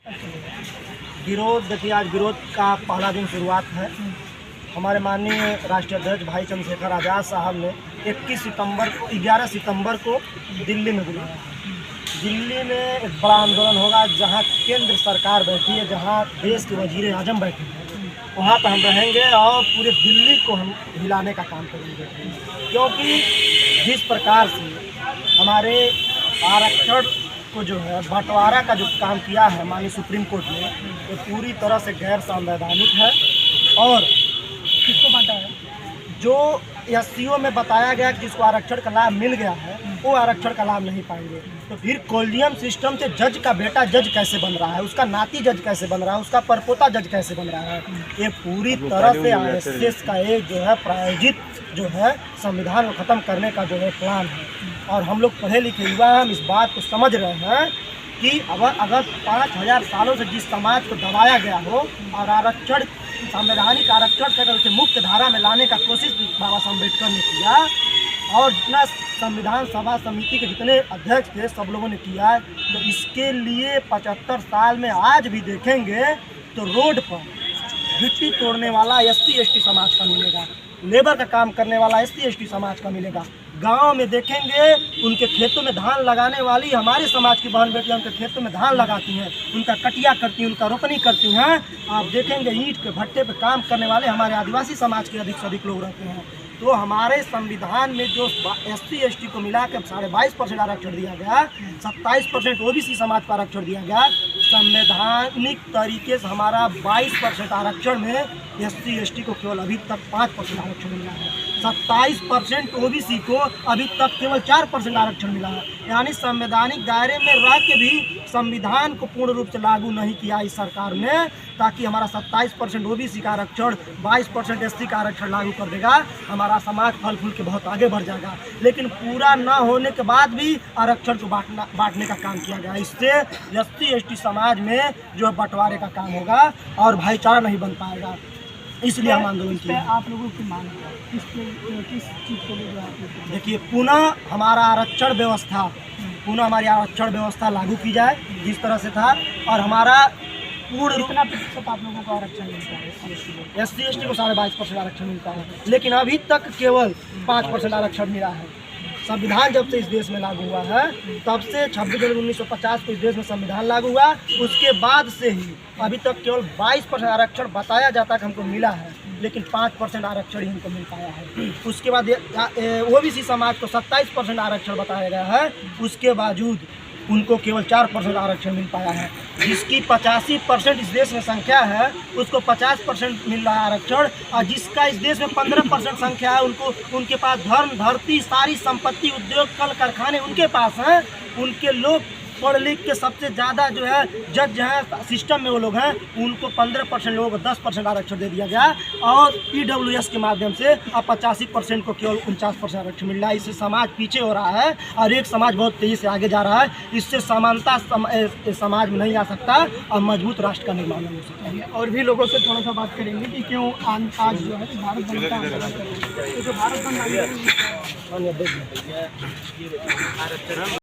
विरोध, देखिए आज विरोध का पहला दिन शुरुआत है। हमारे माननीय राष्ट्रीय अध्यक्ष भाई चंद्रशेखर आज़ाद साहब ने 11 सितंबर को दिल्ली में बुलाया है। दिल्ली में एक बड़ा आंदोलन होगा जहां केंद्र सरकार बैठी है, जहां देश के वजीर आजम बैठे हैं, वहां पर हम रहेंगे और पूरे दिल्ली को हम हिलाने का काम करेंगे। क्योंकि जिस प्रकार से हमारे आरक्षण को जो है बंटवारा का जो काम किया है माननीय सुप्रीम कोर्ट ने, ये पूरी तरह से गैर संवैधानिक है। और किसको बांटा है? जो एससीओ में बताया गया कि जिसको आरक्षण का लाभ मिल गया है वो आरक्षण का लाभ नहीं पाएंगे। तो फिर कोलियम सिस्टम से जज का बेटा जज कैसे बन रहा है, उसका नाती जज कैसे बन रहा है, उसका परपोता जज कैसे बन रहा है? ये पूरी तरह से आरएसएस का एक जो है प्रायोजित जो है संविधान को ख़त्म करने का जो है प्लान है। और हम लोग पढ़े लिखे युवा हम इस बात को समझ रहे हैं कि अगर 5000 सालों से जिस समाज को दबाया गया हो और आरक्षण संवैधानिक आरक्षण से अगर उसे मुक्त धारा में लाने का कोशिश बाबा साहब अम्बेडकर ने किया और जितना संविधान सभा समिति के जितने अध्यक्ष थे सब लोगों ने किया है, तो इसके लिए 75 साल में आज भी देखेंगे तो रोड पर गिट्टी तोड़ने वाला एससी एसटी समाज का मिलेगा, लेबर का काम करने वाला एससी एसटी समाज का मिलेगा। गांव में देखेंगे उनके खेतों में धान लगाने वाली हमारे समाज की बहन बेटियां उनके खेतों में धान लगाती हैं, उनका कटिया करती हैं, उनका रोपनी करती हैं। आप देखेंगे ईंट के भट्टे पे काम करने वाले हमारे आदिवासी समाज के अधिक से अधिक लोग रहते हैं। तो हमारे संविधान में जो एससी एसटी को मिला के 22.5% आरक्षण दिया गया, 27% ओबीसी समाज को आरक्षण दिया गया, संवैधानिक तरीके से हमारा 22% आरक्षण में एससी एसटी को केवल अभी तक 5% आरक्षण मिला है, 27% ओबीसी को अभी तक केवल 4% आरक्षण मिला है। यानी संवैधानिक दायरे में रह के भी संविधान को पूर्ण रूप से लागू नहीं किया इस सरकार ने, ताकि हमारा 27% ओबीसी का आरक्षण 22% एससी का आरक्षण लागू कर देगा, हमारा समाज फल फूल के बहुत आगे बढ़ जाएगा। लेकिन पूरा न होने के बाद भी आरक्षण को बांटने का काम किया गया। इससे एससी एसटी समाज में जो बंटवारे का काम होगा और भाईचारा नहीं बन पाएगा। इसलिए हम आंदोलन किए। आप लोगों की मांग है किस चीज़ को लेकर आप लोग? देखिए पुनः हमारा आरक्षण व्यवस्था हमारी आरक्षण व्यवस्था लागू की जाए जिस तरह से था, और हमारा पूर्ण कितना प्रतिशत आप लोगों को आरक्षण मिलता है? एससी एसटी को 22.5% आरक्षण मिलता है, लेकिन अभी तक केवल 5% आरक्षण मिला है। संविधान जब से इस देश में लागू हुआ है तब से 26 जनवरी 1950 को इस देश में संविधान लागू हुआ, उसके बाद से ही अभी तक केवल 22% आरक्षण बताया जाता है कि हमको मिला है, लेकिन 5% आरक्षण ही हमको मिल पाया है। उसके बाद ओबीसी समाज को 27% आरक्षण बताया गया है, उसके बावजूद उनको केवल 4% आरक्षण मिल पाया है। जिसकी 85% इस देश में संख्या है उसको 50% मिल रहा है आरक्षण, और जिसका इस देश में 15% संख्या है उनके पास धर्म धरती सारी संपत्ति उद्योग कल कारखाने उनके पास हैं। उनके लोग पढ़ लिख के सबसे ज़्यादा जो है जज हैं सिस्टम में वो लोग हैं, उनको 15% लोगों को 10% आरक्षण दे दिया गया, और ईडब्ल्यूएस के माध्यम से अब 85% को केवल 49% आरक्षण मिल रहा है। इससे समाज पीछे हो रहा है और एक समाज बहुत तेज़ी से आगे जा रहा है। इससे समानता समाज में नहीं आ सकता और मजबूत राष्ट्र का निर्माण नहीं हो सकता है। और भी लोगों से थोड़ा सा बात करेंगे कि क्यों आज जो है भारत बंद का आंदोलन कर रहे हैं। तो जो भारत बंद आंदोलन